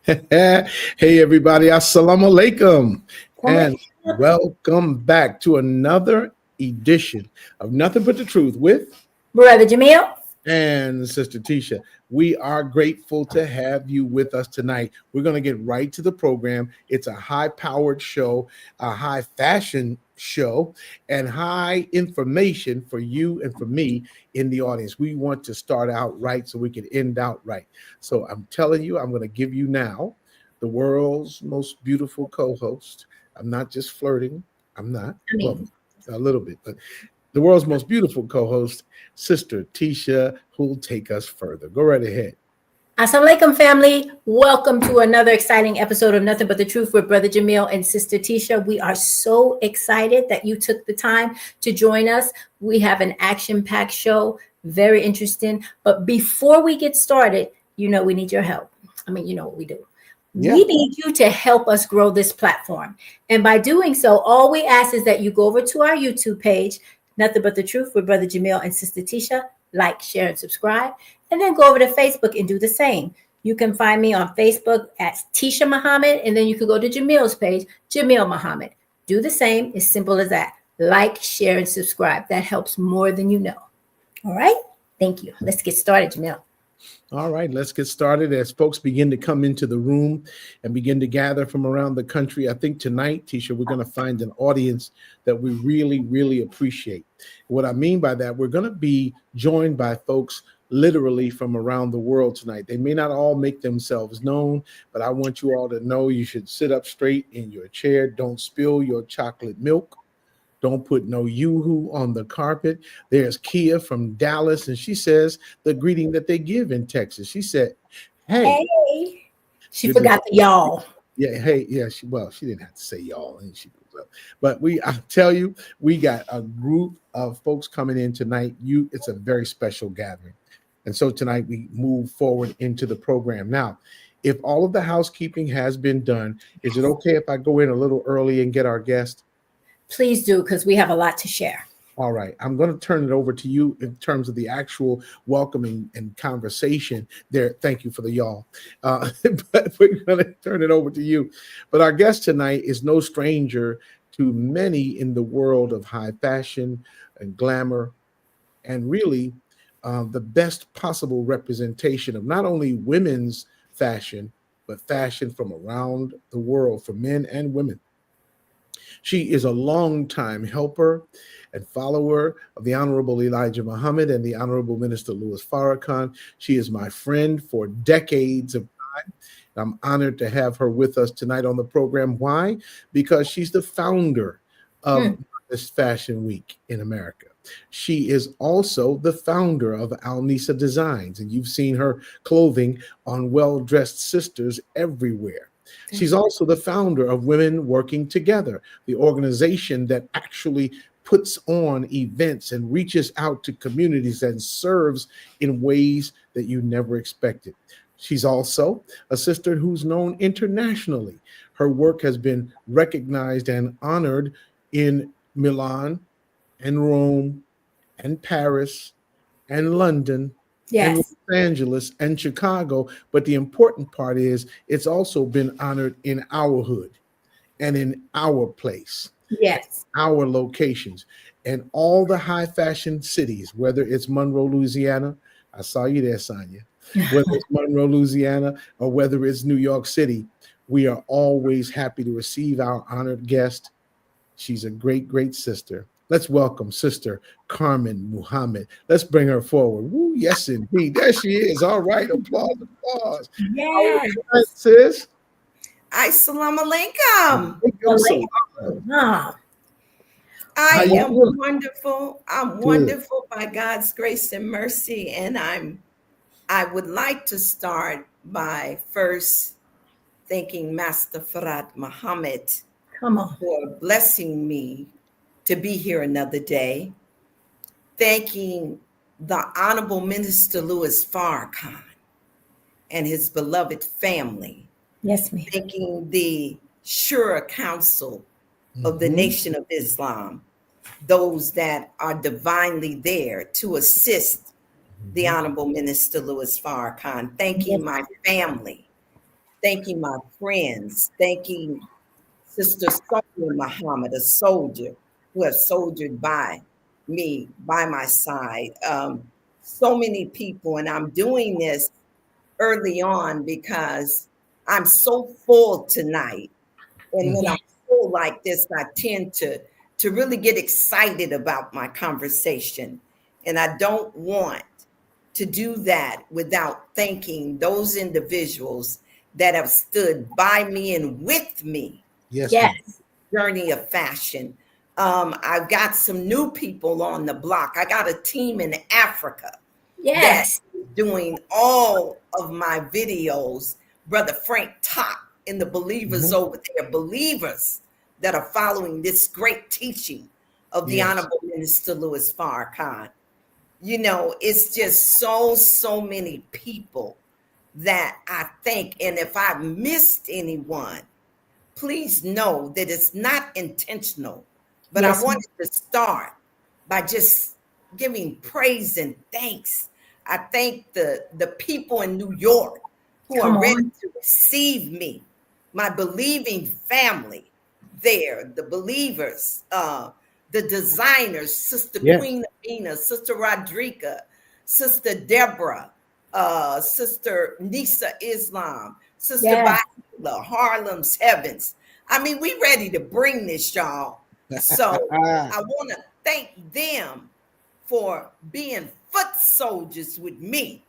Hey, everybody. Assalamu alaikum. Come And welcome back to another edition of Nothing But the Truth with Brother Jamil. and Sister Tisha. We are grateful to have you with us tonight. We're going to get right to the program. It's a high powered show, a high fashion show, and high information for you and for me in the audience. We want to start out right so we can end out right. So I'm telling you, I'm going to give you now the world's most beautiful co host. I'm not just flirting. I'm not. Well, a little bit, but the world's most beautiful co-host, Sister Tisha, who'll take us further. Go right ahead. Assalamu alaikum, family. Welcome to another exciting episode of Nothing But the Truth with Brother Jamil and Sister Tisha. We are so excited that you took the time to join us. We have an action-packed show, very interesting. But before we get started, we need your help. I mean, you know what we do. Yeah. We need you to help us grow this platform. And by doing so, all we ask is that you go over to our YouTube page, Nothing But the Truth with Brother Jamil and Sister Tisha. Like, share, and subscribe. And then go over to Facebook and do the same. You can find me on Facebook at Tisha Muhammad. And then you can go to Jamil's page, Jamil Muhammad. Do the same. It's simple as that. Like, share, and subscribe. That helps more than you know. All right? Thank you. Let's get started, Jamil. All right, let's get started as folks begin to come into the room and begin to gather from around the country. I think tonight, Tisha, we're going to find an audience that we really, really appreciate. What I mean by that, we're going to be joined by folks literally from around the world tonight. They may not all make themselves known, but I want you all to know you should sit up straight in your chair. Don't spill your chocolate milk. Don't put no yoo-hoo on the carpet. There's Kia from Dallas, and she says the greeting that they give in Texas. She said, hey. She forgot the y'all. Yeah, hey, yeah, she didn't have to say y'all. And she goes up. But I tell you, we got a group of folks coming in tonight. It's a very special gathering. And so tonight we move forward into the program. Now, if all of the housekeeping has been done, is it okay if I go in a little early and get our guest? Please do, because we have a lot to share. All right. I'm going to turn it over to you in terms of the actual welcoming and conversation there. Thank you for the y'all. But we're going to turn it over to you. But our guest tonight is no stranger to many in the world of high fashion and glamour, and really the best possible representation of not only women's fashion, but fashion from around the world for men and women. She is a longtime helper and follower of the Honorable Elijah Muhammad and the Honorable Minister Louis Farrakhan. She is my friend for decades of time. I'm honored to have her with us tonight on the program. Why? Because she's the founder of this Fashion Week in America. She is also the founder of Nisa Designs, and you've seen her clothing on well-dressed sisters everywhere. She's also the founder of Women Working Together, the organization that actually puts on events and reaches out to communities and serves in ways that you never expected. She's also a sister who's known internationally. Her work has been recognized and honored in Milan and Rome and Paris and London. Yes. And Los Angeles and Chicago. But the important part is it's also been honored in our hood and in our place. Yes. Our locations and all the high fashion cities, whether it's Monroe, Louisiana. I saw you there, Sonia. Whether it's Monroe, Louisiana, or whether it's New York City, we are always happy to receive our honored guest. She's a great, great sister. Let's welcome Sister Carmen Muhammad. Let's bring her forward. Woo, yes, indeed. There she is. All right. Applause, applause. Yeah. Sis. Assalamu alaikum. I am wonderful. I'm wonderful by God's grace and mercy. And I would like to start by first thanking Master Farad Muhammad for blessing me to be here another day, thanking the Honorable Minister Louis Farrakhan and his beloved family. Yes, ma'am. Thanking the Shura Council of the Nation of Islam, those that are divinely there to assist the Honorable Minister Louis Farrakhan. Thanking my family thanking my friends, thanking Sister Carmen Muhammad, a soldier who has soldiered by me, by my side. So many people, and I'm doing this early on because I'm so full tonight. And when Yeah. I'm full like this, I tend to really get excited about my conversation. And I don't want to do that without thanking those individuals that have stood by me and with me Yes, Yes. ma'am. journey of fashion. I've got some new people on the block. I got a team in Africa that Yes. is doing all of my videos. Brother Frank Top and the believers over there, believers that are following this great teaching of the Yes. Honorable Minister Louis Farrakhan. You know, it's just so many people that I think, and if I missed anyone, please know that it's not intentional. But I Yes. wanted to start by just giving praise and thanks. I thank the people in New York who are Come ready on. to receive me, my believing family there, the believers, the designers, Sister Yes. Queen Amina, Sister Rodrika, Sister Deborah, Sister Nisa Islam, Sister Yes. Bahila, Harlem's Heavens. I mean, we ready to bring this, y'all. So I want to thank them for being foot soldiers with me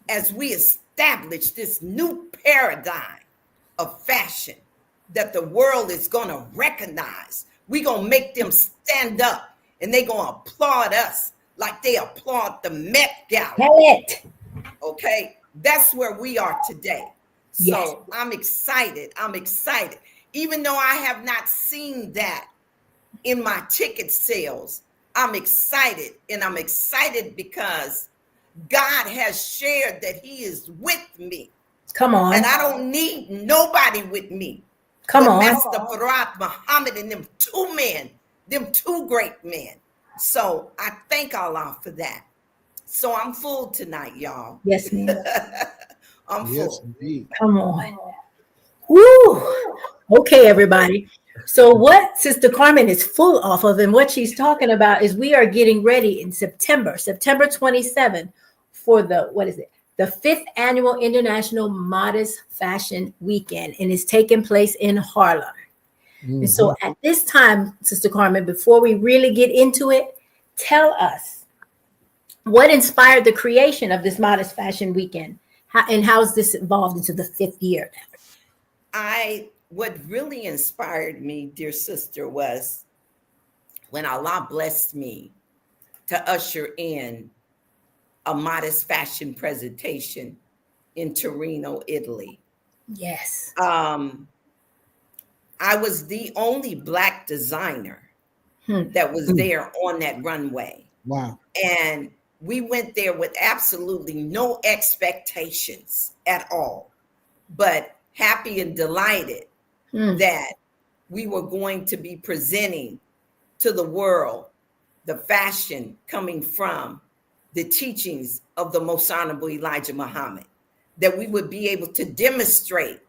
as we establish this new paradigm of fashion that the world is going to recognize. We're going to make them stand up and they're going to applaud us like they applaud the Met Gala. Tell it. Okay, that's where we are today. Yes. So I'm excited. I'm excited. Even though I have not seen that in my ticket sales, I'm excited. And I'm excited because God has shared that He is with me. Come on. And I don't need nobody with me Come but on. Master Farad Muhammad and them two men, them two great men. So I thank Allah for that. So I'm full tonight, y'all. Yes, ma'am. I'm Yes, full. indeed. Come on. Woo. Okay, everybody. So what Sister Carmen is full off of and what she's talking about is we are getting ready in September 27th for the, what is it? The 5th annual International Modest Fashion Weekend, and it's taking place in Harlem. And so at this time, Sister Carmen, before we really get into it, tell us what inspired the creation of this Modest Fashion Weekend, and how has this evolved into the 5th year now? What really inspired me, dear sister, was when Allah blessed me to usher in a modest fashion presentation in Torino, Italy. Yes. I was the only Black designer that was there on that runway. Wow. And we went there with absolutely no expectations at all, but happy and delighted that we were going to be presenting to the world the fashion coming from the teachings of the Most Honorable Elijah Muhammad, that we would be able to demonstrate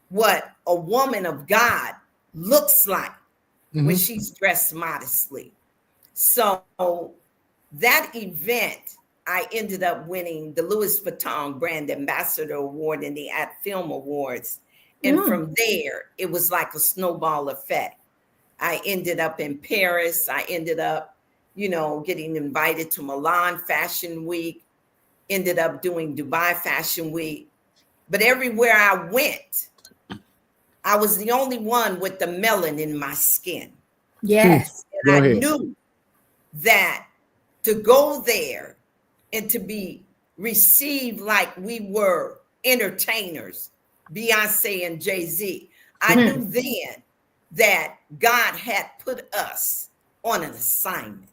what a woman of God looks like when she's dressed modestly. So that event, I ended up winning the Louis Vuitton Brand Ambassador Award and the At Film Awards. And from there, it was like a snowball effect. I ended up in Paris. I ended up, getting invited to Milan Fashion Week, ended up doing Dubai Fashion Week. But everywhere I went, I was the only one with the melanin in my skin. Yes. And I knew that to go there and to be received like we were entertainers, Beyonce and Jay-Z, I knew then that God had put us on an assignment.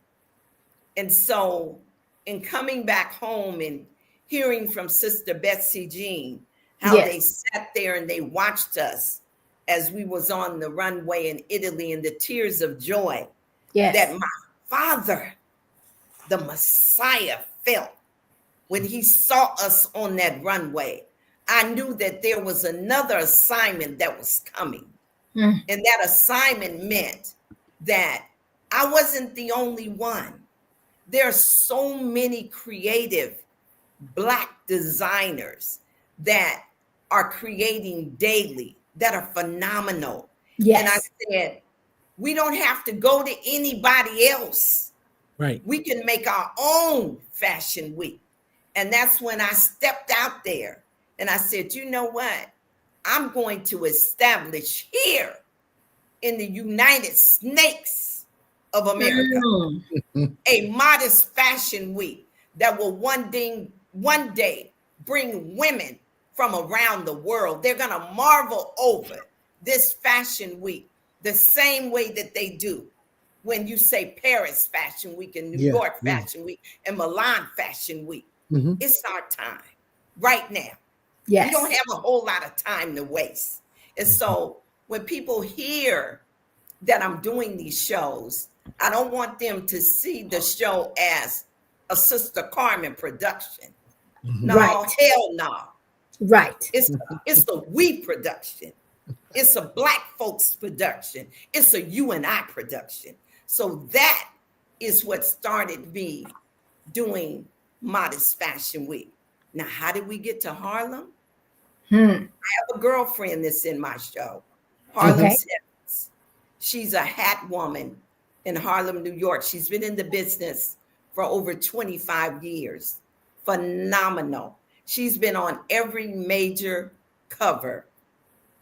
And so in coming back home and hearing from Sister Betsy Jean, how they sat there and they watched us as we was on the runway in Italy, and the tears of joy that my father, the Messiah, felt when he saw us on that runway. I knew that there was another assignment that was coming. Mm. And that assignment meant that I wasn't the only one. There are so many creative Black designers that are creating daily that are phenomenal. Yes. And I said, we don't have to go to anybody else. Right. We can make our own fashion week. And that's when I stepped out there and I said, you know what? I'm going to establish here in the United Snakes of America a modest fashion week that will one day bring women from around the world. They're going to marvel over this fashion week the same way that they do when you say Paris Fashion Week and New York Fashion Week and Milan Fashion Week. It's our time right now. Yes. We don't have a whole lot of time to waste. And so when people hear that I'm doing these shows, I don't want them to see the show as a Sister Carmen production. No, hell no. Right. It's the we production. It's a Black folks production. It's a you and I production. So that is what started me doing Modest Fashion Week. Now, how did we get to Harlem? I have a girlfriend that's in my show, Harlem Sept. She's a hat woman in Harlem, New York. She's been in the business for over 25 years. Phenomenal. She's been on every major cover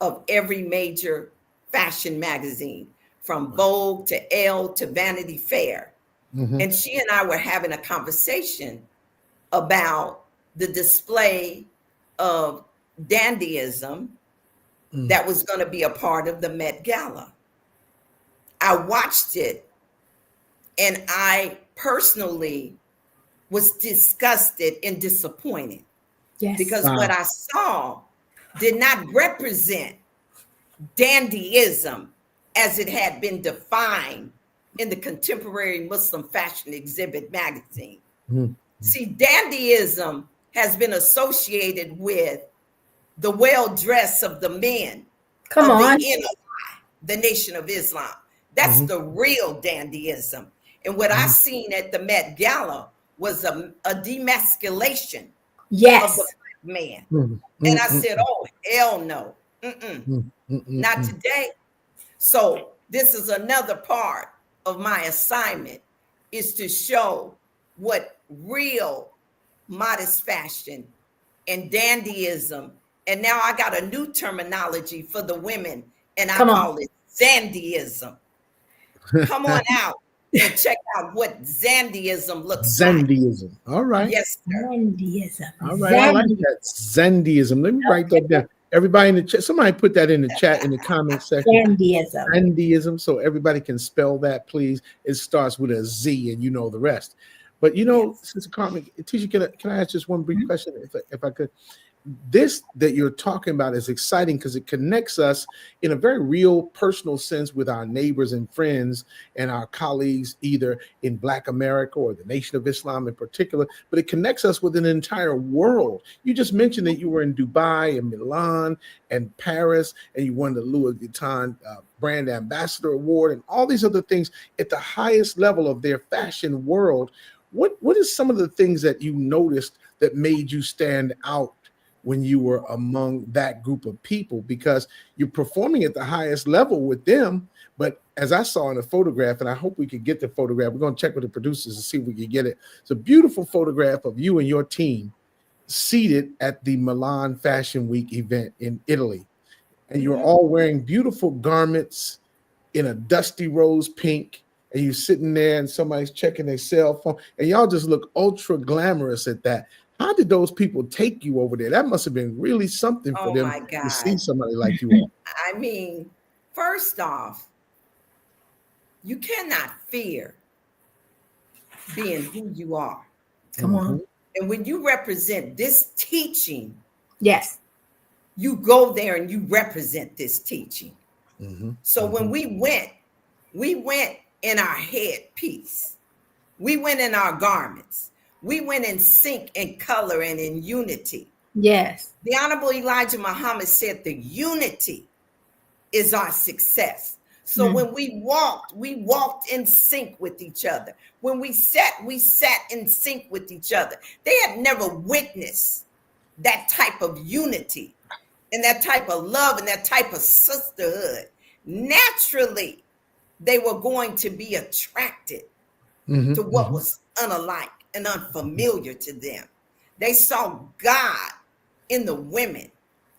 of every major fashion magazine, from Vogue to Elle to Vanity Fair. And she and I were having a conversation about the display of dandyism that was going to be a part of the Met Gala. I watched it and I personally was disgusted and disappointed because what I saw did not represent dandyism as it had been defined in the Contemporary Muslim Fashion Exhibit magazine. See, dandyism has been associated with the well-dress of the men of the NY, the Nation of Islam. That's the real dandyism. And what I seen at the Met Gala was a demasculation of the Black man. And I said, oh, hell no. Not today. So this is another part of my assignment, is to show what real modest fashion and dandyism, and now I got a new terminology for the women, and I call it zandyism. Come on out and check out what zandyism looks like. Zandyism. All right. Yes, sir. Zandyism. All right. I like that. Zandyism. Let me write that down. Everybody in the chat, somebody put that in the chat in the comment section. Zandyism. Zandyism, so everybody can spell that, please. It starts with a Z, and you know the rest. But you know, Sister Carmen, teacher, can I ask just one brief question, if I could? This that you're talking about is exciting because it connects us in a very real, personal sense with our neighbors and friends and our colleagues, either in Black America or the Nation of Islam in particular. But it connects us with an entire world. You just mentioned that you were in Dubai and Milan and Paris, and you won the Louis Vuitton Brand Ambassador Award and all these other things at the highest level of their fashion world. What is some of the things that you noticed that made you stand out when you were among that group of people? Because you're performing at the highest level with them. But as I saw in a photograph, and I hope we could get the photograph, we're going to check with the producers to see if we can get it. It's a beautiful photograph of you and your team seated at the Milan Fashion Week event in Italy. And you're all wearing beautiful garments in a dusty rose pink. And you're sitting there and somebody's checking their cell phone. And y'all just look ultra glamorous at that. How did those people take you over there? That must have been really something for them to see somebody like you. I mean, first off, you cannot fear being who you are. Come on. And when you represent this teaching, you go there and you represent this teaching. So when we went in our headpiece. We went in our garments. We went in sync, in color, and in unity. Yes. The Honorable Elijah Muhammad said the unity is our success. So when we walked in sync with each other. When we sat in sync with each other. They had never witnessed that type of unity and that type of love and that type of sisterhood. Naturally, they were going to be attracted to what was unlike and unfamiliar to them. They saw God in the women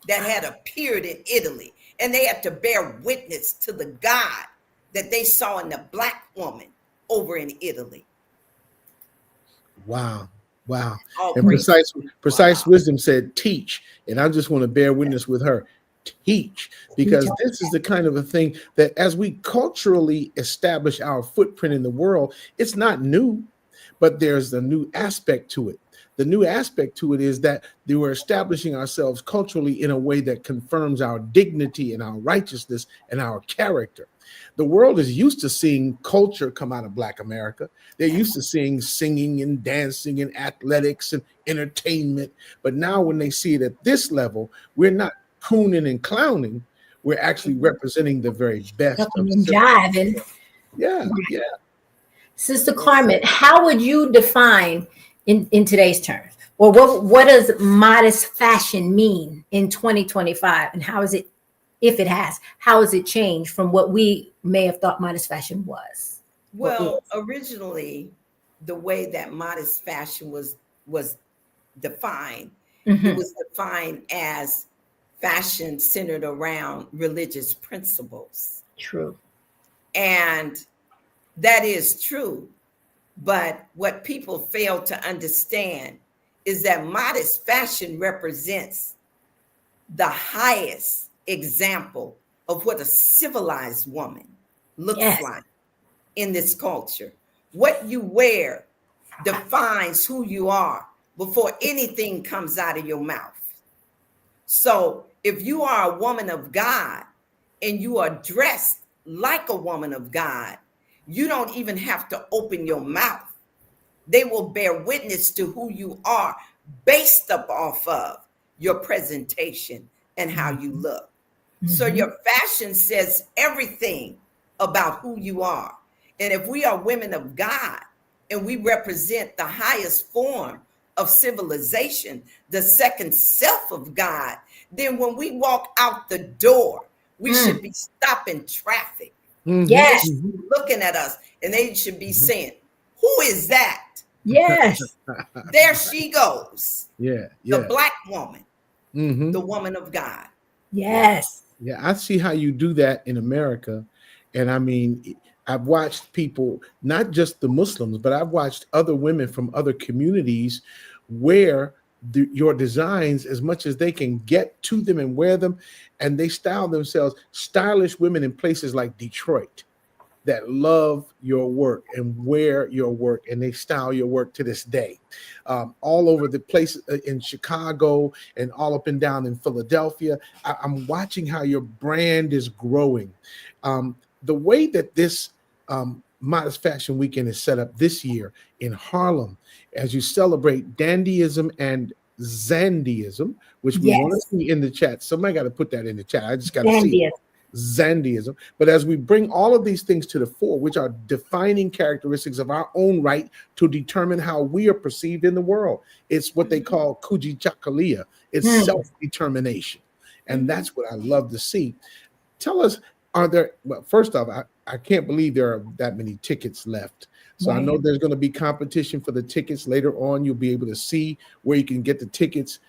that had appeared in Italy, and they had to bear witness to the God that they saw in the Black woman over in Italy. Wow. Wow. All And praise. precise wisdom said, teach. And I just want to bear witness with her. Teach, because this is the kind of a thing that as we culturally establish our footprint in the world, it's not new, but there's a new aspect to it. The new aspect to it is that we're establishing ourselves culturally in a way that confirms our dignity and our righteousness and our character. The world is used to seeing culture come out of Black America. They're used to seeing singing and dancing and athletics and entertainment. But now when they see it at this level, we're not cooning and clowning. We're actually representing the very best of jiving. Yeah. Sister Carmen, how would you define in today's terms, or what does modest fashion mean in 2025, and how is it, if it has, how has it changed from what we may have thought modest fashion was? Well, originally, the way that modest fashion was defined, it was defined as fashion centered around religious principles. True. And that is true. But what people fail to understand is that modest fashion represents the highest example of what a civilized woman looks like in this culture. What you wear defines who you are before anything comes out of your mouth. So if you are a woman of God and you are dressed like a woman of God, you don't even have to open your mouth. They will bear witness to who you are based up off of your presentation and how you look. So your fashion says everything about who you are. And if we are women of God and we represent the highest form of civilization, the second self of God, then when we walk out the door, we should be stopping traffic. Yes. They should be looking at us and they should be saying, who is that? Yes. There she goes. Yeah. The Black woman, the woman of God. Yes. Yeah, I see how you do that in America. And I mean, I've watched people, not just the Muslims, but I've watched other women from other communities wear your designs as much as they can get to them and wear them. And they style themselves, stylish women in places like Detroit that love your work and wear your work, and they style your work to this day. All over the place in Chicago and all up and down in Philadelphia. I'm watching how your brand is growing. The way that this Modest Fashion Weekend is set up this year in Harlem, as you celebrate dandyism and Zandyism, which we want to see in the chat. Somebody got to put that in the chat. I just got to see it. Zandyism. But as we bring all of these things to the fore, which are defining characteristics of our own right to determine how we are perceived in the world, it's what they call kujichagulia. It's self-determination. And that's what I love to see. Tell us, are there, well, first off, I can't believe there are that many tickets left. So I know there's going to be competition for the tickets later on. You'll be able to see where you can get the tickets.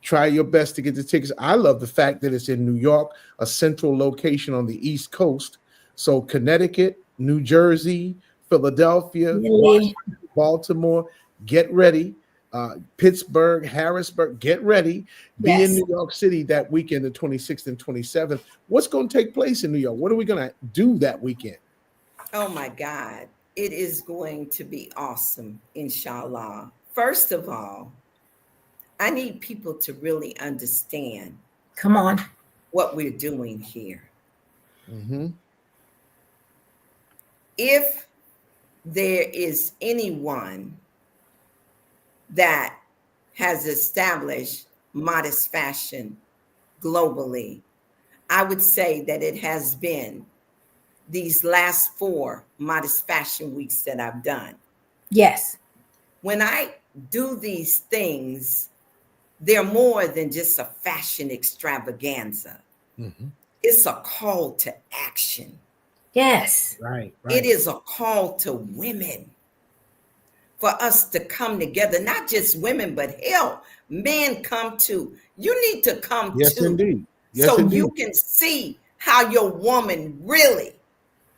Try your best to get the tickets. I love the fact that it's in New York, a central location on the East Coast. So Connecticut, New Jersey, Philadelphia, Washington, Baltimore, get ready. Pittsburgh, Harrisburg, get ready. Be in New York City that weekend, the 26th and 27th. What's going to take place in New York? What are we going to do that weekend? Oh my God. It is going to be awesome, inshallah. First of all, I need people to really understand. Come on. What we're doing here. If there is anyone that has established modest fashion globally, I would say that it has been these last 4 modest fashion weeks that I've done. Yes. When I do these things, they're more than just a fashion extravaganza. Mm-hmm. It's a call to action. Yes. Right. It is a call to women for us to come together, not just women, but hell, men come too. You need to come Yes, too. indeed. Yes, So indeed. you can see how your woman really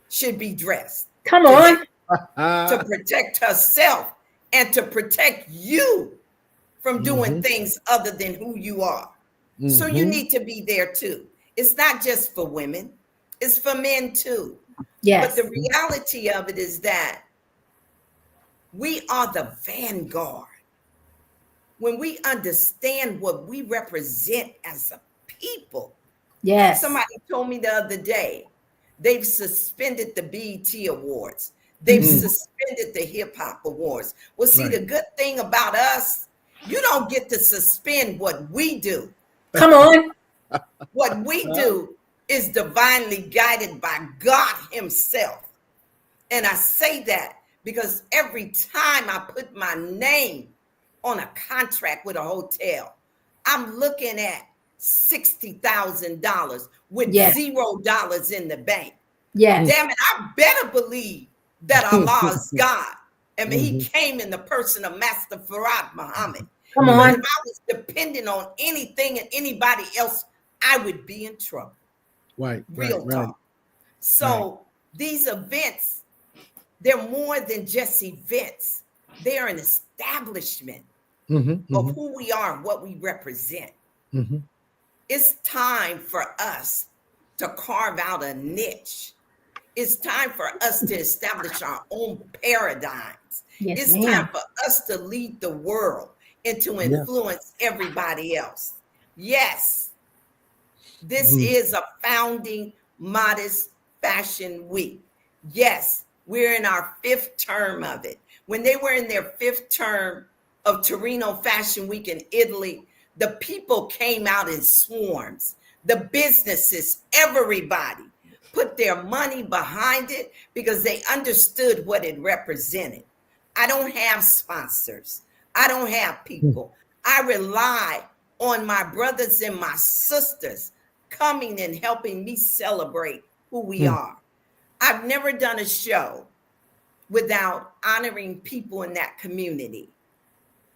should be dressed. Come on. To protect herself and to protect you from doing things other than who you are. So you need to be there too. It's not just for women, it's for men too. Yes. But the reality of it is that we are the vanguard. When we understand what we represent as a people. Yes. Somebody told me the other day, they've suspended the BET Awards. They've suspended the Hip Hop Awards. Well, see, the good thing about us, you don't get to suspend what we do. Come on. What we do is divinely guided by God himself. And I say that because every time I put my name on a contract with a hotel, I'm looking at $60,000 with $0 in the bank. Yes. Damn it, I better believe that Allah is God. I mean, he came in the person of Master Farad Muhammad. Come But on. if I was dependent on anything and anybody else, I would be in trouble. Right. Real talk. So these events, they're more than just events. They're an establishment of who we are and what we represent. It's time for us to carve out a niche. It's time for us to establish our own paradigms. Yes, it's time for us to lead the world and to influence everybody else. Yes, this is a founding modest fashion week. Yes, we're in our 5th term of it. When they were in their 5th term of Torino Fashion Week in Italy, the people came out in swarms. The businesses, everybody put their money behind it because they understood what it represented. I don't have sponsors. I don't have people. I rely on my brothers and my sisters coming and helping me celebrate who we are. I've never done a show without honoring people in that community.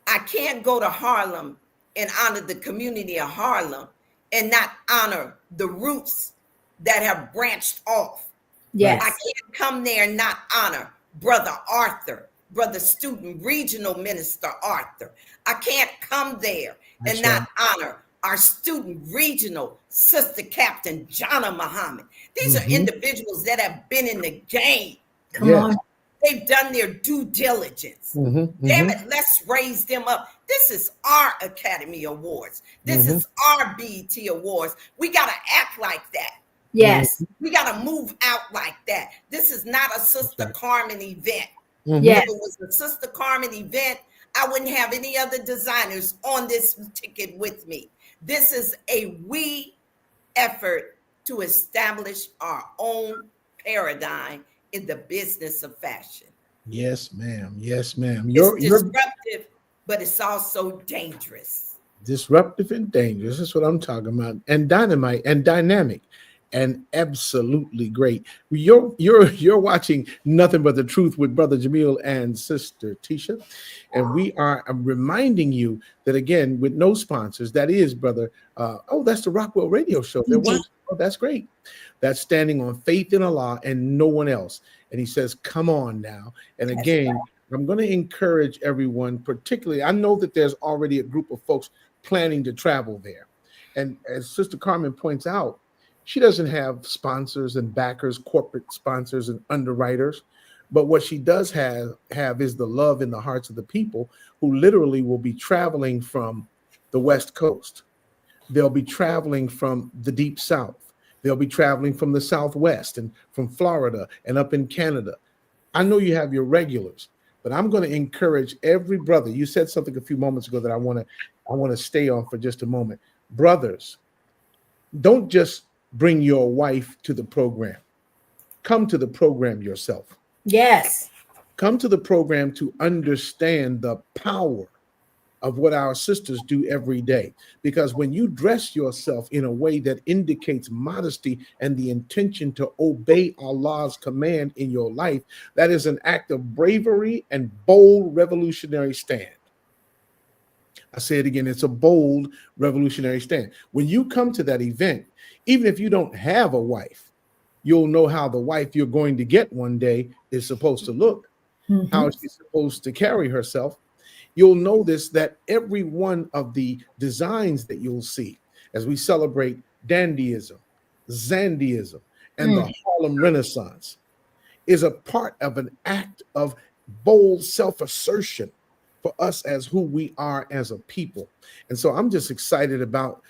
I can't go to Harlem and honor the community of Harlem and not honor the roots that have branched off. Yes. I can't come there and not honor Brother Arthur, Brother Student Regional Minister Arthur. I can't come there and not honor our Student Regional Sister Captain Jana Muhammad. These are individuals that have been in the game. Come on. They've done their due diligence. Damn it, let's raise them up. This is our Academy Awards. This is our BET Awards. We got to act like that. Yes. We got to move out like that. This is not a Sister Carmen event. Yes. If it was a Sister Carmen event, I wouldn't have any other designers on this ticket with me. This is a we effort to establish our own paradigm in the business of fashion. Yes, ma'am. Yes, ma'am. It's disruptive, but it's also dangerous. Disruptive and dangerous. That's what I'm talking about. And dynamite and dynamic and absolutely great. You're watching Nothing But the Truth with Brother Jamil and Sister Tisha. And we are reminding you that, again, with no sponsors, that is, brother. That's the Rockwell Radio Show. Oh, that's great. That's standing on faith in Allah and no one else. And he says, come on now. And again, I'm going to encourage everyone, particularly, I know that there's already a group of folks planning to travel there. And as Sister Carmen points out, she doesn't have sponsors and backers, corporate sponsors and underwriters. But what she does have is the love in the hearts of the people who literally will be traveling from the West Coast. They'll be traveling from the Deep South. They'll be traveling from the Southwest and from Florida and up in Canada. I know you have your regulars, But I'm going to encourage every brother. You said something a few moments ago that I want to stay on for just a moment. Brothers, don't just bring your wife to the program. Come to the program yourself. Yes. Come to the program to understand the power of what our sisters do every day. Because when you dress yourself in a way that indicates modesty and the intention to obey Allah's command in your life, that is an act of bravery and bold revolutionary stand. I say it again, it's a bold revolutionary stand. When you come to that event, even if you don't have a wife, you'll know how the wife you're going to get one day is supposed to look, how she's supposed to carry herself. You'll notice that every one of the designs that you'll see as we celebrate dandyism, zandyism, and the Harlem Renaissance is a part of an act of bold self-assertion for us as who we are as a people. And so I'm just excited about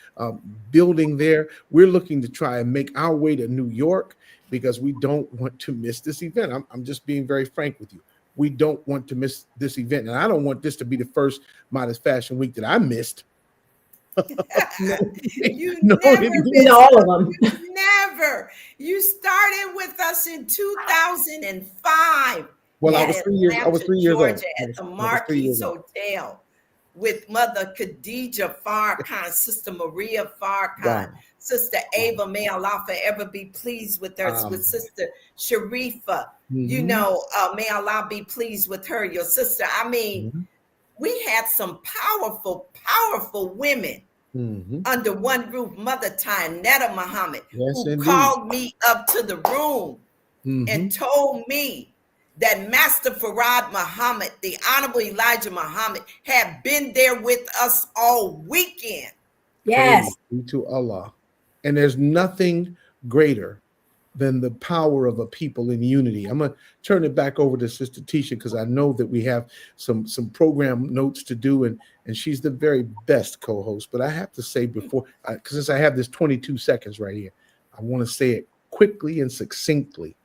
building there. We're looking to try and make our way to New York because we don't want to miss this event. I'm just being very frank with you. We don't want to miss this event. And I don't want this to be the first Modest Fashion Week that I missed. You never missed all of them. Never. You started with us in 2005. Well, I was 3 years. I was 3 years old at the Marquis Hotel with Mother Khadija Farrakhan, Sister Maria Farrakhan, Sister Ava. May Allah forever be pleased with her. With Sister Sharifa, you know, may Allah be pleased with her. Your sister. I mean, we had some powerful women under one roof. Mother Nisa Muhammad, who called me up to the room and told me that Master Farad Muhammad, the Honorable Elijah Muhammad, had been there with us all weekend. Yes. Praise be to Allah. And there's nothing greater than the power of a people in unity. I'm going to turn it back over to Sister Tisha because I know that we have some program notes to do, and she's the very best co-host. But I have to say before, because since I have this 22 seconds right here, I want to say it quickly and succinctly.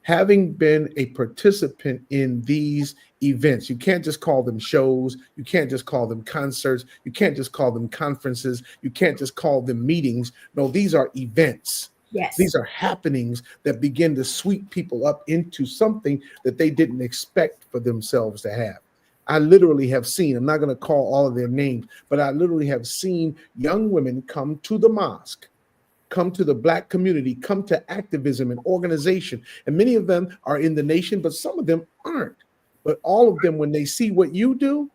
Having been a participant in these events, you can't just call them shows, you can't just call them concerts, you can't just call them conferences, you can't just call them meetings. No, these are events. Yes. These are happenings that begin to sweep people up into something that they didn't expect for themselves to have. I literally have seen, I'm not going to call all of their names, but I literally have seen young women come to the mosque, come to the Black community, come to activism and organization. And many of them are in the nation, but some of them aren't. But all of them, when they see what you do,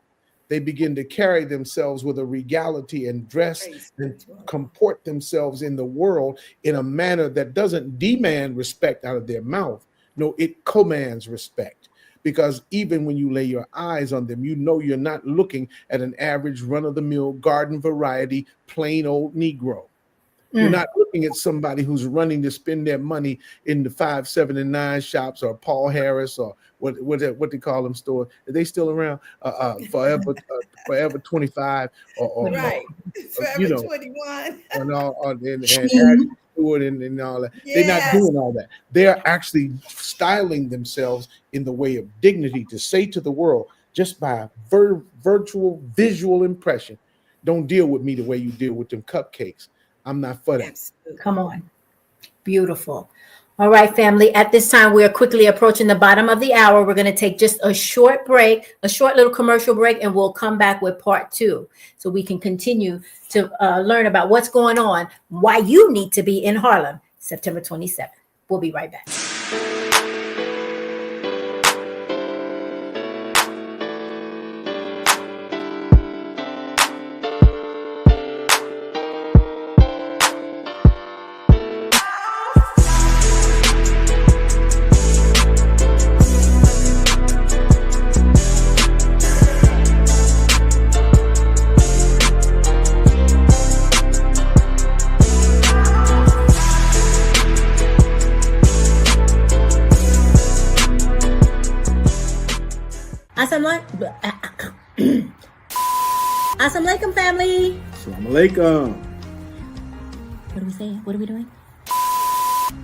they begin to carry themselves with a regality and dress and comport themselves in the world in a manner that doesn't demand respect out of their mouth. No, it commands respect. Because even when you lay your eyes on them, you know you're not looking at an average run-of-the-mill garden variety, plain old Negro. You're not looking at somebody who's running to spend their money in the 5, 7, and 9 shops or Paul Harris or what they call them stores. Are they still around? Forever 25 or right, Forever 21 and all and Stewart and all that. Yes. They're not doing all that. They're actually styling themselves in the way of dignity to say to the world, just by virtual visual impression, don't deal with me the way you deal with them cupcakes. I'm not for that. Come on. Beautiful. All right, family. At this time, we are quickly approaching the bottom of the hour. We're going to take just a short break, a short little commercial break, and we'll come back with part 2 so we can continue to learn about what's going on, why you need to be in Harlem, September 27th. We'll be right back. Assalamualaikum, family. Assalamualaikum. What are we saying? What are we doing?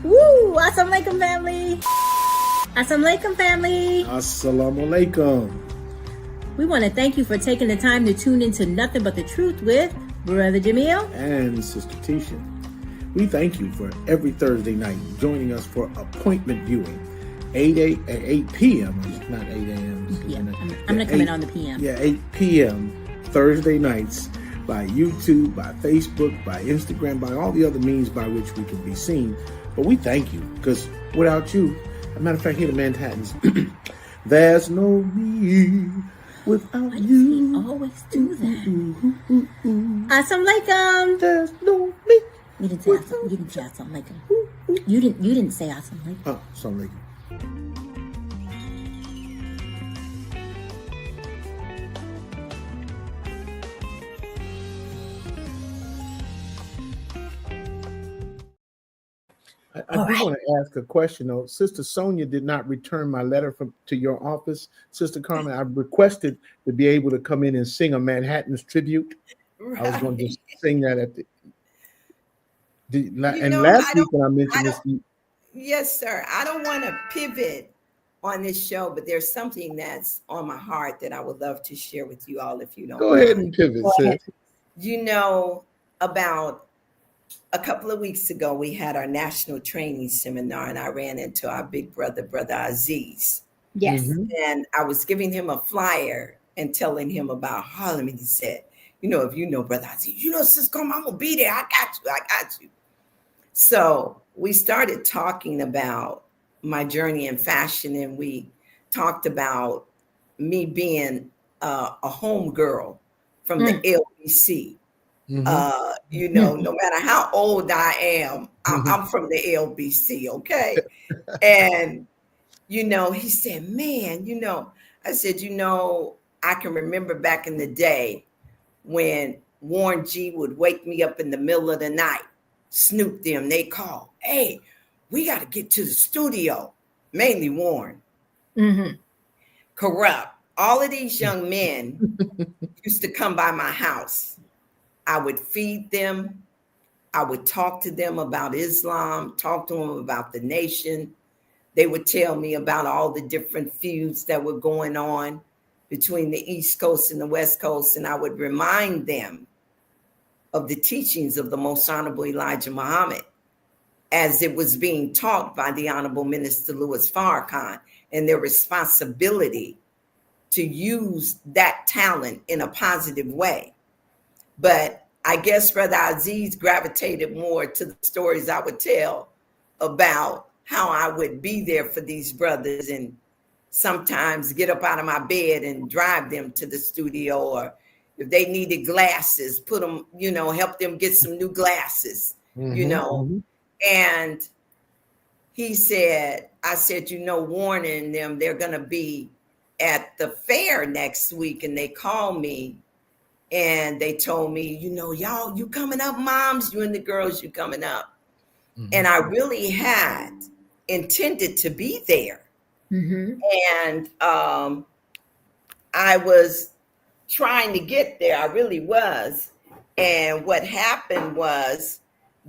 Woo! Assalamualaikum, family. Assalamu alaikum, family. Assalamu alaikum. We want to thank you for taking the time to tune into Nothing But the Truth with Brother Jamil and Sister Tisha. We thank you for every Thursday night joining us for appointment viewing, 8 p.m. Not 8 a.m. Yeah, I'm going to come in on the p.m. Yeah, 8 p.m. Thursday nights by YouTube, by Facebook, by Instagram, by all the other means by which we can be seen. But we thank you, because without you, as a matter of fact, here in the Manhattans, there's no me without you. Why always do that? Assalamu alaikum. There's no me. You didn't say assalamu alaikum. You didn't say assalamu alaikum. Oh, assalamu alaikum. I do want to ask a question, though. Sister Sonia did not return my letter to your office. Sister Carmen, I requested to be able to come in and sing a Manhattan's tribute. Right. I was going to just sing that at last week when I mentioned this. Yes, sir. I don't want to pivot on this show, but there's something that's on my heart that I would love to share with you all if you don't Go ahead and pivot, sis. You know, about a couple of weeks ago, we had our national training seminar, and I ran into our big brother, Brother Aziz. Yes. Mm-hmm. And I was giving him a flyer and telling him about Harlem. And he said, you know, if you know Brother Aziz, you know, sis, come, I'm going to be there. I got you. So we started talking about my journey in fashion, and we talked about me being a home girl from the LBC. Mm-hmm. You know, no matter how old I am, I'm from the LBC, okay? And, you know, he said, man, you know, I said, you know, I can remember back in the day when Warren G would wake me up in the middle of the night, Snoop them, they call, hey, we got to get to the studio, mainly Warren. Mm-hmm. Corrupt. All of these young men used to come by my house. I would feed them. I would talk to them about Islam, talk to them about the nation. They would tell me about all the different feuds that were going on between the East Coast and the West Coast. And I would remind them of the teachings of the Most Honorable Elijah Muhammad as it was being taught by the Honorable Minister Louis Farrakhan, and their responsibility to use that talent in a positive way. But I guess Brother Aziz gravitated more to the stories I would tell about how I would be there for these brothers and sometimes get up out of my bed and drive them to the studio, or if they needed glasses, put them, you know, help them get some new glasses, you know. And he said, I said, you know, warning them, they're going to be at the fair next week. And they called me. And they told me, you know, y'all, you coming up, moms, you and the girls, you coming up. Mm-hmm. And I really had intended to be there. Mm-hmm. And I was trying to get there. I really was. And what happened was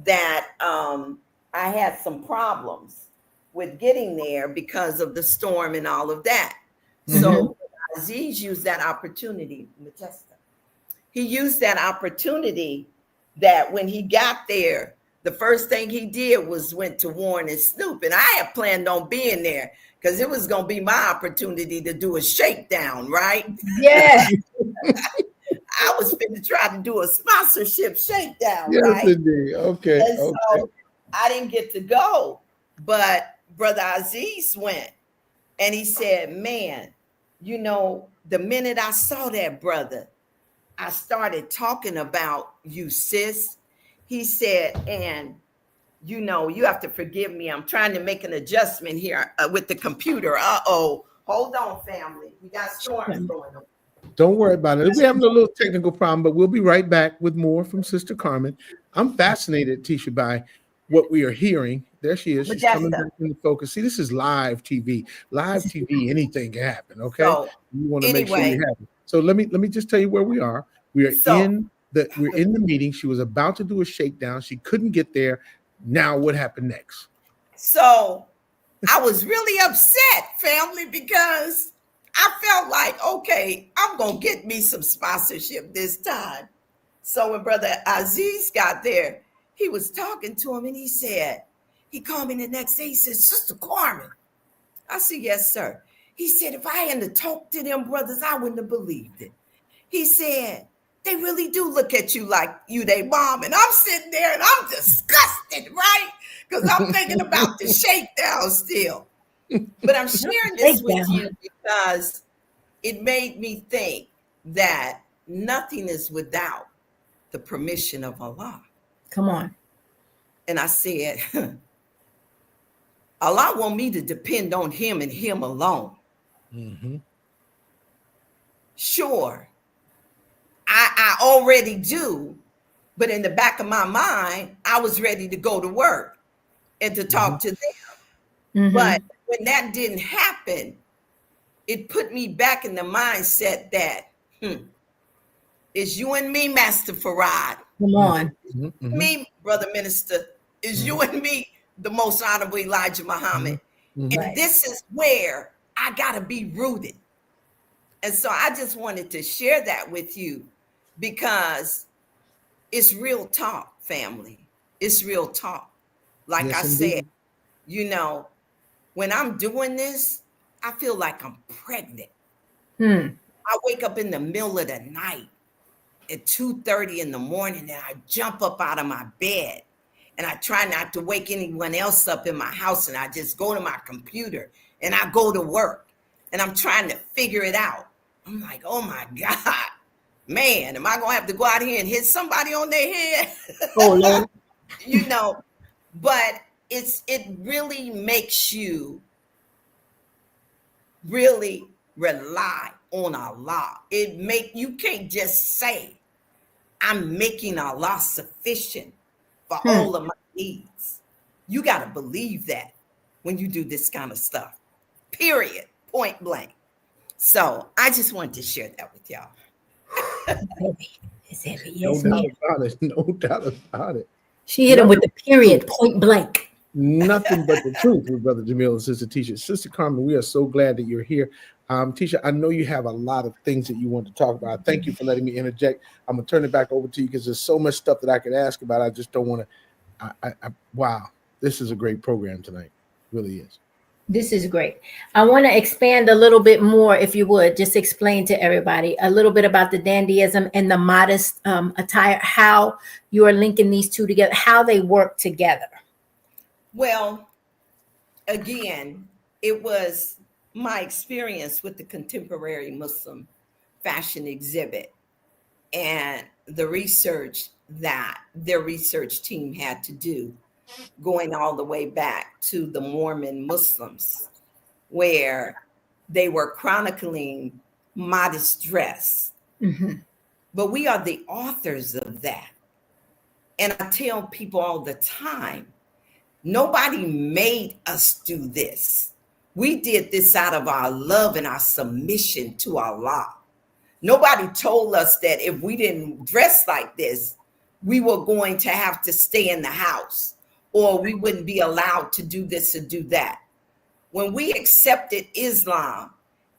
that I had some problems with getting there because of the storm and all of that. Mm-hmm. So Aziz used that opportunity, Majestic. He used that opportunity that when he got there, the first thing he did was went to Warren and Snoop. And I had planned on being there because it was going to be my opportunity to do a shakedown, right? Yeah. I was going to try to do a sponsorship shakedown, yes, right? Indeed. Okay. And so I didn't get to go, but Brother Aziz went. And he said, man, you know, the minute I saw that brother, I started talking about you, sis. He said, and, you know, you have to forgive me. I'm trying to make an adjustment here with the computer. Uh-oh. Hold on, family. We got storms going on. Don't worry about it. We're having a little technical problem, but we'll be right back with more from Sister Carmen. I'm fascinated, Tisha, by what we are hearing. There she is. She's coming back into focus. See, this is live TV. Live TV, anything can happen, okay? So, you want to make sure you have it. So let me just tell you where we are. We're in the meeting. She was about to do a shakedown. She couldn't get there. Now what happened next? So I was really upset, family, because I felt like, okay, I'm going to get me some sponsorship this time. So when Brother Aziz got there, he was talking to him and he called me the next day. He said, Sister Carmen. I said, yes, sir. He said, if I hadn't talked to them brothers, I wouldn't have believed it. He said, they really do look at you like you they mom. And I'm sitting there and I'm disgusted, right? Because I'm thinking about the shakedown still. But I'm sharing this with you because it made me think that nothing is without the permission of Allah. Come on. And I said, Allah want me to depend on him and him alone. Mm-hmm. Sure, I already do, but in the back of my mind, I was ready to go to work and to talk to them. Mm-hmm. But when that didn't happen, it put me back in the mindset that it's you and me, Master Farad. Come on. Mm-hmm. Me, Brother Minister, is you and me, the Most Honorable Elijah Muhammad. Mm-hmm. And this is where I got to be rooted. And so I just wanted to share that with you because it's real talk, family. It's real talk. Like yes, I said, you know, when I'm doing this, I feel like I'm pregnant. I wake up in the middle of the night at 2:30 in the morning and I jump up out of my bed and I try not to wake anyone else up in my house and I just go to my computer and I go to work and I'm trying to figure it out. I'm like, oh my God, man, am I going to have to go out here and hit somebody on their head? Oh, Lord. You know, but it really makes you really rely on Allah. You can't just say, I'm making Allah sufficient for all of my needs. You got to believe that when you do this kind of stuff, period, point blank. So I just wanted to share that with y'all. It's heavy. Yes, no doubt about it. No doubt about it. She hit him with the period, point blank. Nothing but the truth with Brother Jamil and Sister Tisha. Sister Carmen, we are so glad that you're here. Tisha, I know you have a lot of things that you want to talk about. Thank you for letting me interject. I'm going to turn it back over to you because there's so much stuff that I could ask about. I just don't want to. Wow, this is a great program tonight. It really is. This is great. I want to expand a little bit more, if you would, just explain to everybody a little bit about the dandyism and the modest attire, how you are linking these two together, how they work together. Well, again, it was my experience with the contemporary Muslim fashion exhibit and the research that their research team had to do, going all the way back to the Mormon Muslims, where they were chronicling modest dress. Mm-hmm. But we are the authors of that. And I tell people all the time, nobody made us do this. We did this out of our love and our submission to Allah. Nobody told us that if we didn't dress like this, we were going to have to stay in the house, or we wouldn't be allowed to do this or do that. When we accepted Islam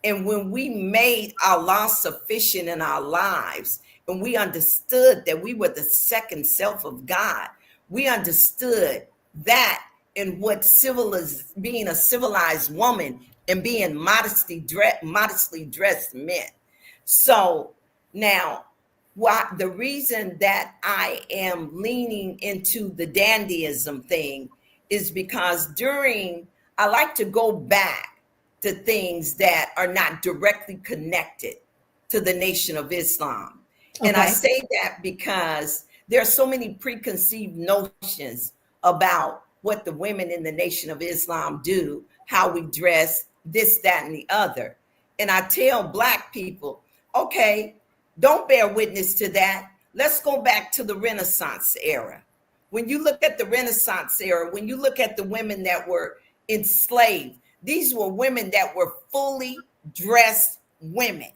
and when we made Allah sufficient in our lives, and we understood that we were the second self of God, we understood that in what being a civilized woman and being modestly dressed meant. So now, the reason that I am leaning into the dandyism thing is because I like to go back to things that are not directly connected to the Nation of Islam. Okay. And I say that because there are so many preconceived notions about what the women in the Nation of Islam do, how we dress, this, that, and the other. And I tell Black people, okay, don't bear witness to that. Let's go back to the Renaissance era. When you look at the Renaissance era, when you look at the women that were enslaved, these were women that were fully dressed women.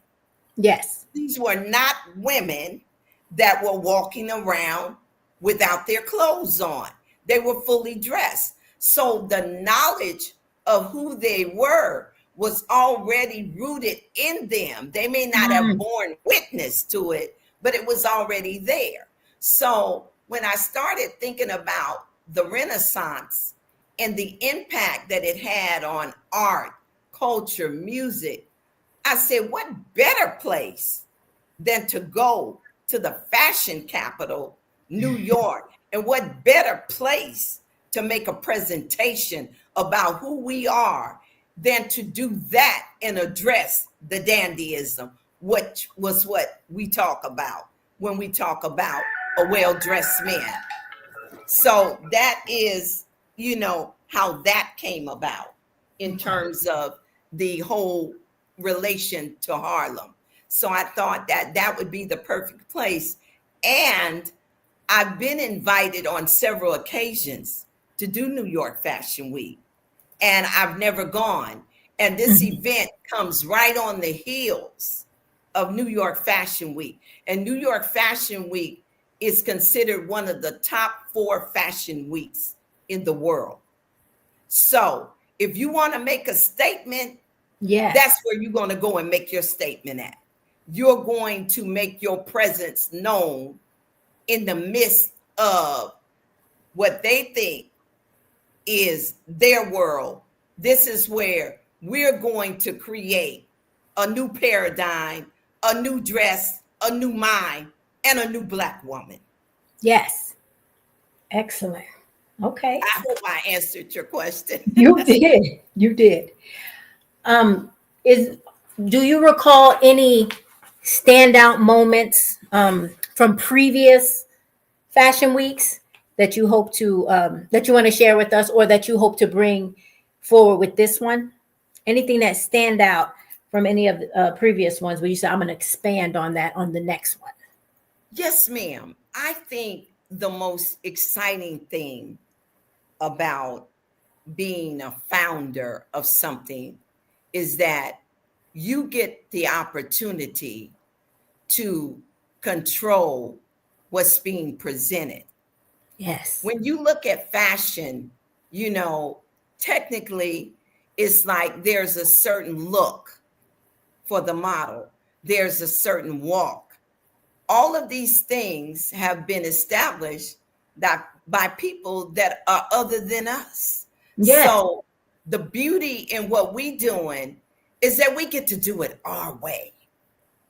Yes. These were not women that were walking around without their clothes on. They were fully dressed. So the knowledge of who they were was already rooted in them. They may not have borne witness to it, but it was already there. So when I started thinking about the Renaissance and the impact that it had on art, culture, music, I said, what better place than to go to the fashion capital, New York? And what better place to make a presentation about who we are than to do that and address the dandyism, which was what we talk about when we talk about a well-dressed man. So that is, how that came about in terms of the whole relation to Harlem. So I thought that that would be the perfect place. And I've been invited on several occasions to do New York Fashion Week, and I've never gone. And this event comes right on the heels of New York Fashion Week. And New York Fashion Week is considered one of the top 4 fashion weeks in the world. So if you want to make a statement, that's where you're going to go and make your statement at. You're going to make your presence known in the midst of what they think is their world. This is where we're going to create a new paradigm, a new dress, a new mind, and a new Black woman. Yes. Excellent. Okay. I hope I answered your question. You did. You did. Do you recall any standout moments from previous fashion weeks that you hope to that you want to share with us, or that you hope to bring forward with this one? Anything that stand out from any of the previous ones where you say, I'm going to expand on that on the next one? Yes, ma'am. I think the most exciting thing about being a founder of something is that you get the opportunity to control what's being presented. Yes. When you look at fashion, technically it's like there's a certain look for the model. There's a certain walk. All of these things have been established by people that are other than us. Yes. So the beauty in what we doing is that we get to do it our way.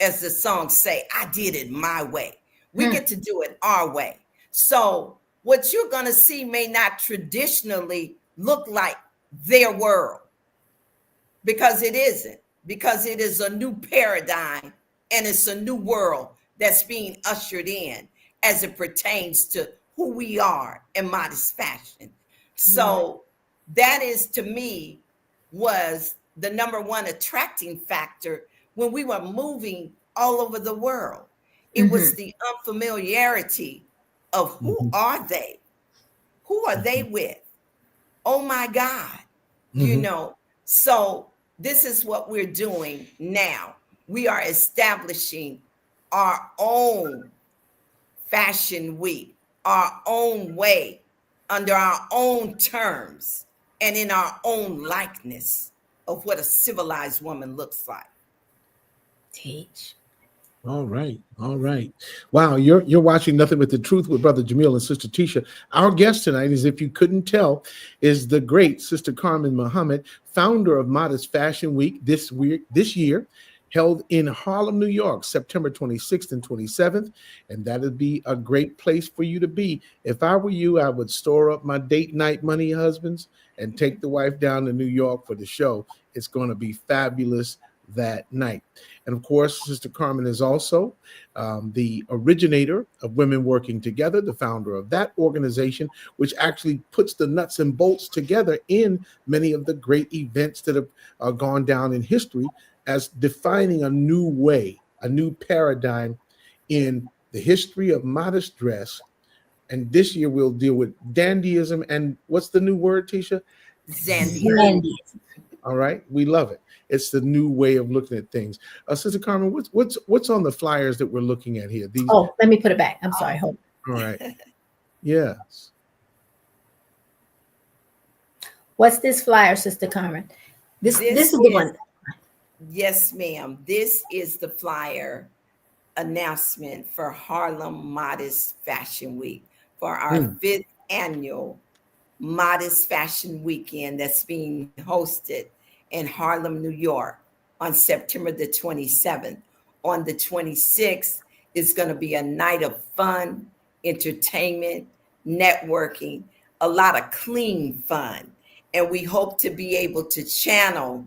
As the songs say, I did it my way. We get to do it our way. So what you're going to see may not traditionally look like their world, because it isn't, because it is a new paradigm and it's a new world that's being ushered in as it pertains to who we are in modest fashion. So that is, to me, was the number one attracting factor when we were moving all over the world. It was the unfamiliarity of who are they? Who are they with? Oh my God. So this is what we're doing now. We are establishing our own fashion week, our own way, under our own terms, and in our own likeness of what a civilized woman looks like. Teach. All right. Wow, you're watching Nothing But the Truth with Brother Jamil and Sister Tisha. Our guest tonight, as if you couldn't tell, is the great Sister Carmen Muhammad, founder of Modest Fashion Week this year, held in Harlem, New York, September 26th and 27th. And that'd be a great place for you to be. If I were you, I would store up my date night money, husbands, and take the wife down to New York for the show. It's going to be fabulous that night. And of course, Sister Carmen is also the originator of Women Working Together, the founder of that organization, which actually puts the nuts and bolts together in many of the great events that have gone down in history as defining a new way, a new paradigm in the history of modest dress. And this year we'll deal with dandyism. And what's the new word, Tisha? Zandyism. All right, we love it. It's the new way of looking at things. Sister Carmen, what's on the flyers that we're looking at here? Let me put it back. I'm sorry. Hold on. All right. Yes. What's this flyer, Sister Carmen? This is the one. Yes, ma'am. This is the flyer announcement for Harlem Modest Fashion Week, for our 5th annual Modest Fashion Weekend that's being hosted in Harlem, New York on September the 27th. On the 26th, it's going to be a night of fun, entertainment, networking, a lot of clean fun. And we hope to be able to channel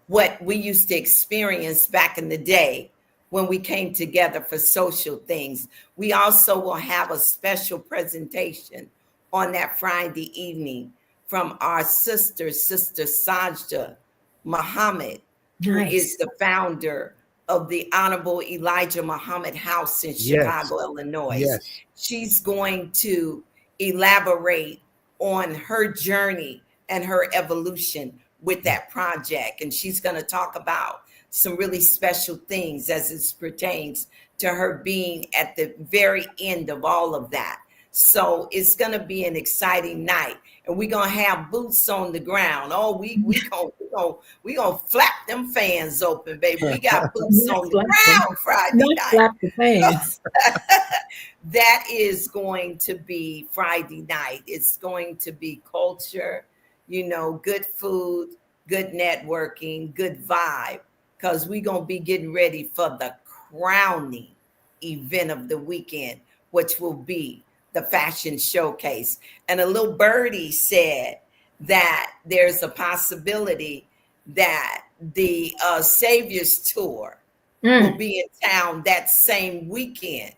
what we used to experience back in the day when we came together for social things. We also will have a special presentation on that Friday evening from our Sister Sajda Muhammad, who is the founder of the Honorable Elijah Muhammad House in Chicago, Illinois. Yes. She's going to elaborate on her journey and her evolution with that project. And she's going to talk about some really special things as it pertains to her being at the very end of all of that. So it's going to be an exciting night, and we're going to have boots on the ground. Oh, we gonna flap them fans open, baby. We got boots on the ground Friday night. Flap the fans. That is going to be Friday night. It's going to be culture, good food, good networking, good vibe, because we're going to be getting ready for the crowning event of the weekend, which will be the fashion showcase. And a little birdie said that there's a possibility that the Saviors Tour will be in town that same weekend.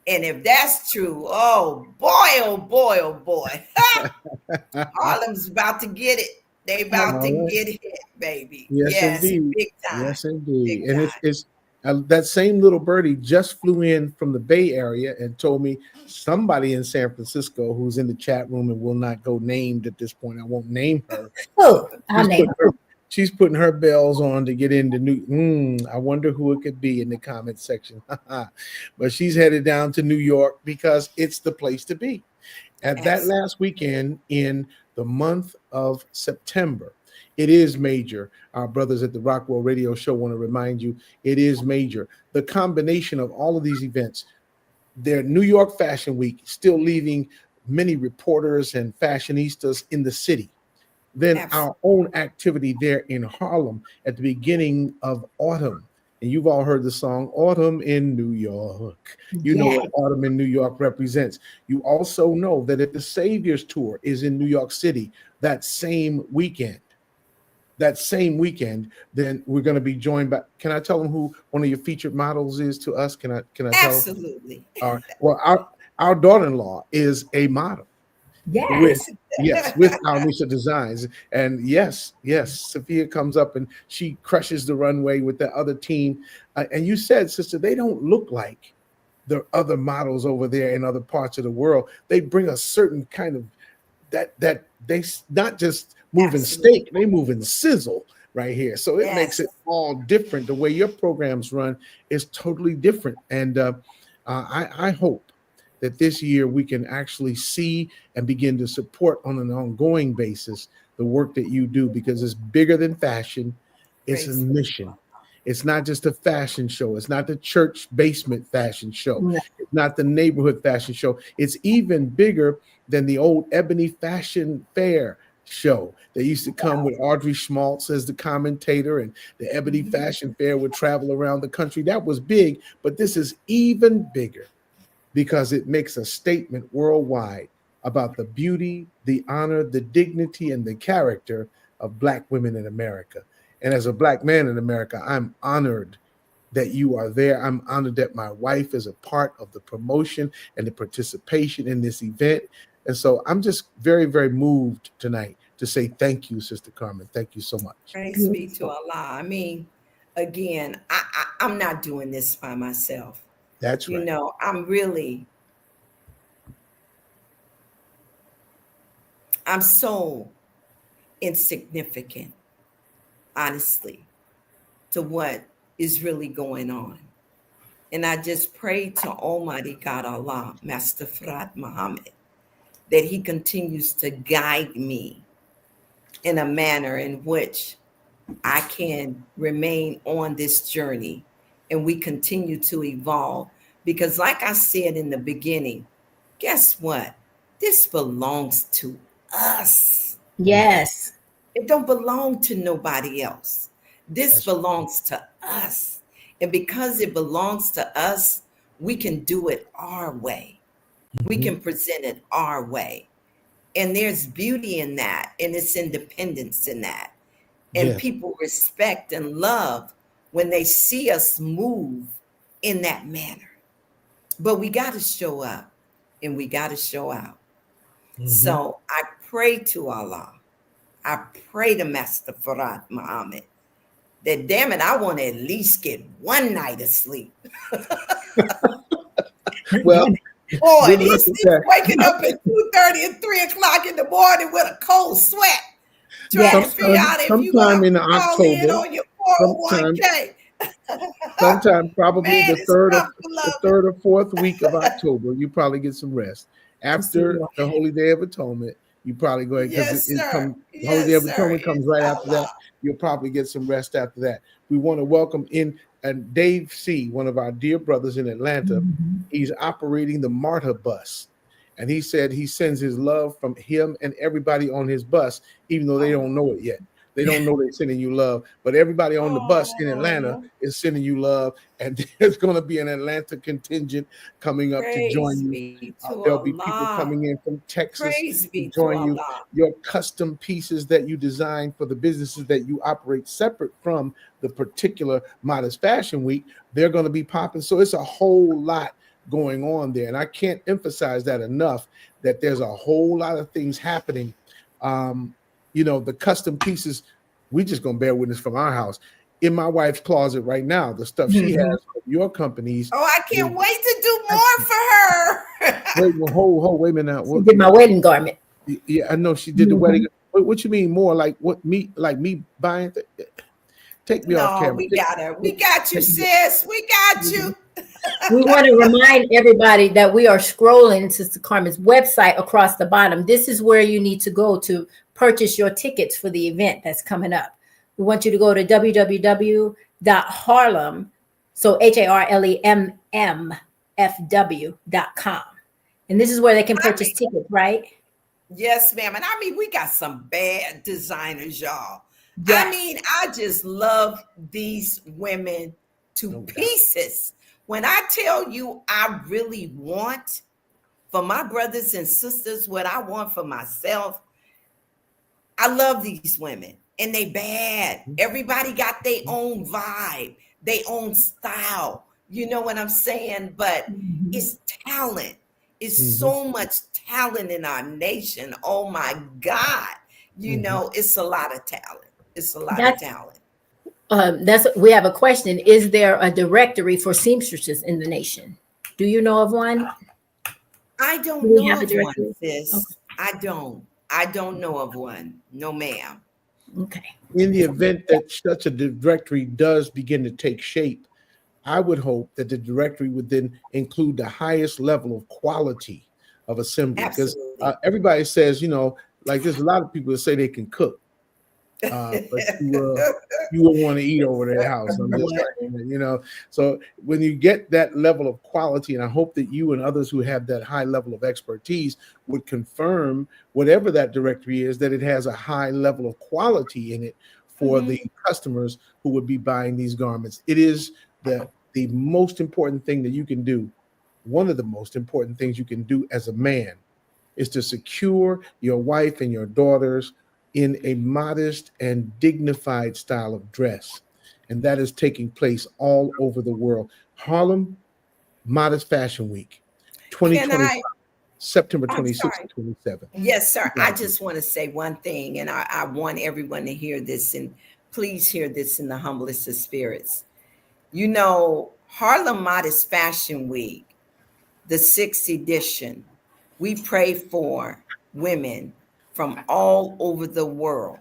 And if that's true, oh boy, oh boy, oh boy. Harlem's about to get it. They about to get hit, baby. Yes, indeed. Big time. Yes, indeed. Big And time. it's that same little birdie just flew in from the Bay Area and told me somebody in San Francisco who's in the chat room and will not go named at this point. I won't name her. Oh, I'll name her. She's putting her bells on to get into new. I wonder who it could be in the comment section. But she's headed down to New York because it's the place to be. At that last weekend in the month of September, it is major. Our brothers at the Rockwell Radio Show want to remind you, it is major. The combination of all of these events, their New York Fashion Week, still leaving many reporters and fashionistas in the city. Then our own activity there in Harlem at the beginning of autumn. And you've all heard the song Autumn in New York. You know what Autumn in New York represents. You also know that if the Saviors Tour is in New York City that same weekend, then we're going to be joined by, can I tell them who one of your featured models is to us? Can I tell them? Absolutely. Well, our daughter-in-law is a model. Yes. With our Nisa Designs. And yes, Sophia comes up and she crushes the runway with the other team. And you said, sister, they don't look like the other models over there in other parts of the world. They bring a certain kind of that they not just move in steak, they move in sizzle right here. So it makes it all different. The way your programs run is totally different. And I hope that this year we can actually see and begin to support on an ongoing basis the work that you do, because it's bigger than fashion. It's a mission. It's not just a fashion show. It's not the church basement fashion show. It's not the neighborhood fashion show. It's even bigger than the old Ebony Fashion Fair show that used to come with Audrey Schmaltz as the commentator, and the Ebony Fashion Fair would travel around the country. That was big, but this is even bigger, because it makes a statement worldwide about the beauty, the honor, the dignity, and the character of Black women in America. And as a Black man in America, I'm honored that you are there. I'm honored that my wife is a part of the promotion and the participation in this event. And so I'm just very, very moved tonight to say thank you, Sister Carmen. Thank you so much. Praise be to Allah. I mean, again, I'm not doing this by myself. That's right. I'm so insignificant, honestly, to what is really going on. And I just pray to Almighty God Allah, Master Farad Muhammad, that he continues to guide me in a manner in which I can remain on this journey and we continue to evolve. Because like I said in the beginning, guess what? This belongs to us. Yes. It don't belong to nobody else. This belongs to us. And because it belongs to us, we can do it our way. We can present it our way. And there's beauty in that, and it's independence in that. And people respect and love when they see us move in that manner. But we got to show up and we got to show out. So I pray to Allah. I pray to Master Farad Muhammad that, damn it, I want to at least get one night of sleep. Well, boy, he's waking up at 2:30 and 3 o'clock in the morning with a cold sweat. Trying to figure out if you're going to call in on your 401k. Sometime probably the third or fourth week of October, you probably get some rest. After the Holy Day of Atonement, you probably go ahead because the Holy Day of Atonement comes right after that. You'll probably get some rest after that. We want to welcome in Dave C., one of our dear brothers in Atlanta. He's operating the Martyr bus. And he said he sends his love from him and everybody on his bus, even though they don't know it yet. They don't know they're sending you love, but everybody on the bus in Atlanta is sending you love. And there's going to be an Atlanta contingent coming up to join you. There'll be people coming in from Texas to join you. Your custom pieces that you design for the businesses that you operate separate from the particular Modest Fashion Week, they're going to be popping. So it's a whole lot going on there. And I can't emphasize that enough, that there's a whole lot of things happening. The custom pieces, we just gonna bear witness from our house. In my wife's closet right now, the stuff she has from your companies. Oh, I can't wait to do more for her. Wait a minute now. She did my wedding garment. Yeah, I know she did the wedding. What you mean more like me buying? Take me off camera. We got her. We got you, sis. We got you. We want to remind everybody that we are scrolling Sister Carmen's website across the bottom. This is where you need to go to purchase your tickets for the event that's coming up. We want you to go to www.harlem, so HARLEMMFW.com. And this is where they can purchase tickets, right? Yes, ma'am. And I mean, we got some bad designers, y'all. Yes. I mean, I just love these women to pieces. When I tell you I really want for my brothers and sisters what I want for myself, I love these women and they bad. Everybody got their own vibe, their own style. You know what I'm saying? But it's talent. It's so much talent in our nation. Oh my God. You know, it's a lot of talent. It's a lot of talent. We have a question. Is there a directory for seamstresses in the nation? Do you know of one? I don't know of one, sis. Okay. I don't know of one. No, ma'am. Okay. In the event that such a directory does begin to take shape, I would hope that the directory would then include the highest level of quality of assembly. Because everybody says, like there's a lot of people that say they can cook. But you will want to eat over their house. I'm just saying, So when you get that level of quality, and I hope that you and others who have that high level of expertise would confirm whatever that directory is, that it has a high level of quality in it for the customers who would be buying these garments. It is the most important thing that you can do. One of the most important things you can do as a man is to secure your wife and your daughters in a modest and dignified style of dress. And that is taking place all over the world. Harlem Modest Fashion Week, 2025, September 26th and 27th. Yes, sir. I just want to say one thing, and I want everyone to hear this, and please hear this in the humblest of spirits. Harlem Modest Fashion Week, the 6th edition, we pray for women from all over the world.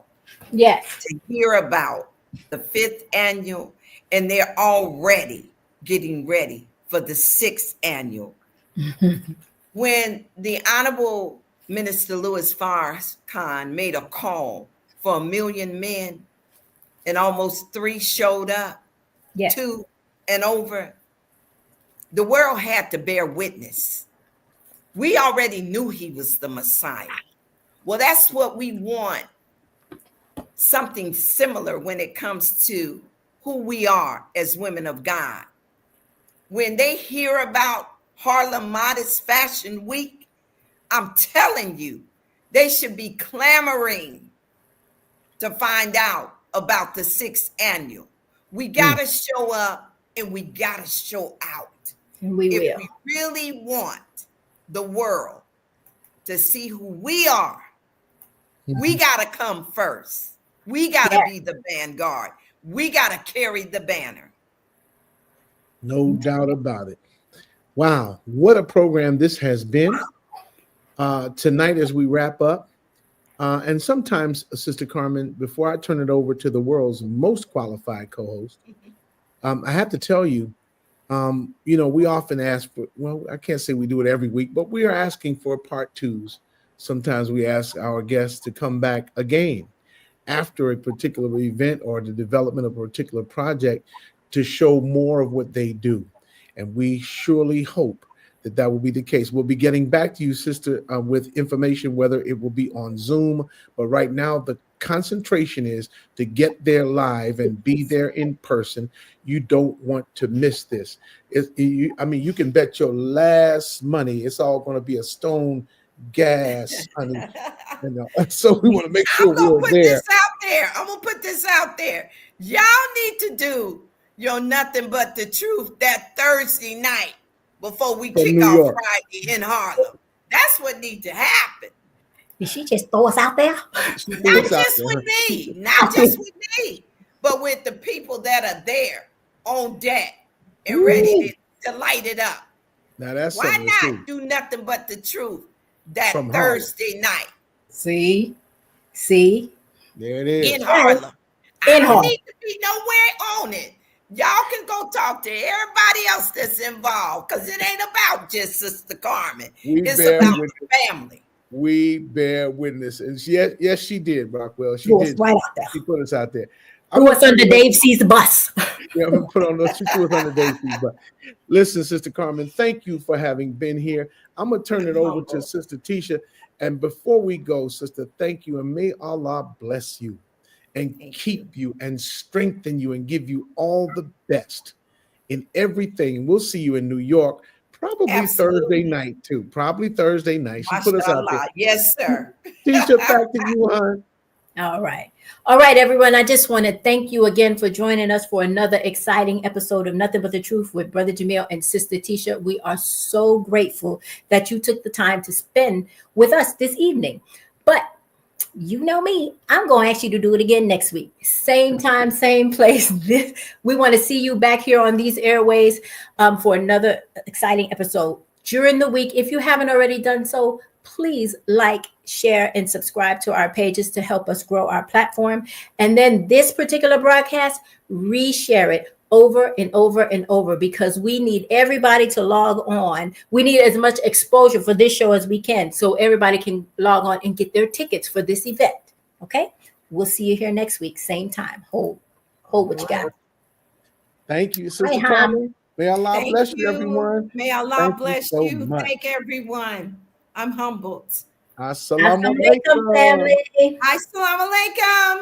Yes. To hear about the 5th annual, and they're already getting ready for the 6th annual. When the Honorable Minister Louis Farrakhan made a call for 1 million men, and almost 3 showed up, Yes. 2 and over. The world had to bear witness. We already knew he was the Messiah. Well, that's what we want. Something similar when it comes to who we are as women of God. When they hear about Harlem Modest Fashion Week, I'm telling you, they should be clamoring to find out about the 6th annual. We got to show up and we got to show out. And we If will. we really want the world to see who we are, we got to come first. We got to be the vanguard. We got to carry the banner. No doubt about it. Wow, what a program this has been. Tonight as we wrap up, and sometimes, Sister Carmen, before I turn it over to the world's most qualified co-host, I have to tell you, we often ask for, well, I can't say we do it every week, but we are asking for part 2s. Sometimes we ask our guests to come back again after a particular event or the development of a particular project to show more of what they do. And we surely hope that that will be the case. We'll be getting back to you, sister, with information, whether it will be on Zoom. But right now, the concentration is to get there live and be there in person. You don't want to miss this. You can bet your last money it's all going to be a stone gas, honey. So we want to make sure we're there. I'm going to put this out there. Y'all need to do your Nothing But the Truth that Thursday night before we kick off Friday in Harlem. That's what needs to happen. Did she just throw us out there? Not just with me, but with the people that are there on deck and ready to light it up. Now that's why not do Nothing But the Truth that Thursday night? See, there it is in Harlem. I don't need to be nowhere on it. Y'all can go talk to everybody else that's involved because it ain't about just Sister Carmen. It's about the family. We bear witness. And yes, she did, Rockwell. She did. Right out there. She put us out there. Threw us under Dave C's bus. Yeah, I'm going to put on those. She threw us under Dave C's bus. Listen, Sister Carmen, thank you for having been here. I'm going to turn it over to Sister Tisha. And before we go, Sister, thank you. And may Allah bless you and keep you and strengthen you and give you all the best in everything. We'll see you in New York. Probably Thursday night, too. Probably Thursday night. She put us out there. Yes, sir. Tisha, back to you, hon. All right. All right, everyone. I just want to thank you again for joining us for another exciting episode of Nothing But the Truth with Brother Jamil and Sister Tisha. We are so grateful that you took the time to spend with us this evening. But you know me, I'm going to ask you to do it again next week. Same time, same place. We want to see you back here on these airways for another exciting episode. During the week, if you haven't already done so, please like, share, and subscribe to our pages to help us grow our platform. And then this particular broadcast, reshare it over and over and over because we need everybody to log on. We need as much exposure for this show as we can so everybody can log on and get their tickets for this event. Okay? We'll see you here next week, same time. Hold what you got. Thank you, Sister Carmen. May Allah bless you, everyone. May Allah bless you. Thank everyone. I'm humbled. Assalamu alaikum, family. Assalamu alaikum.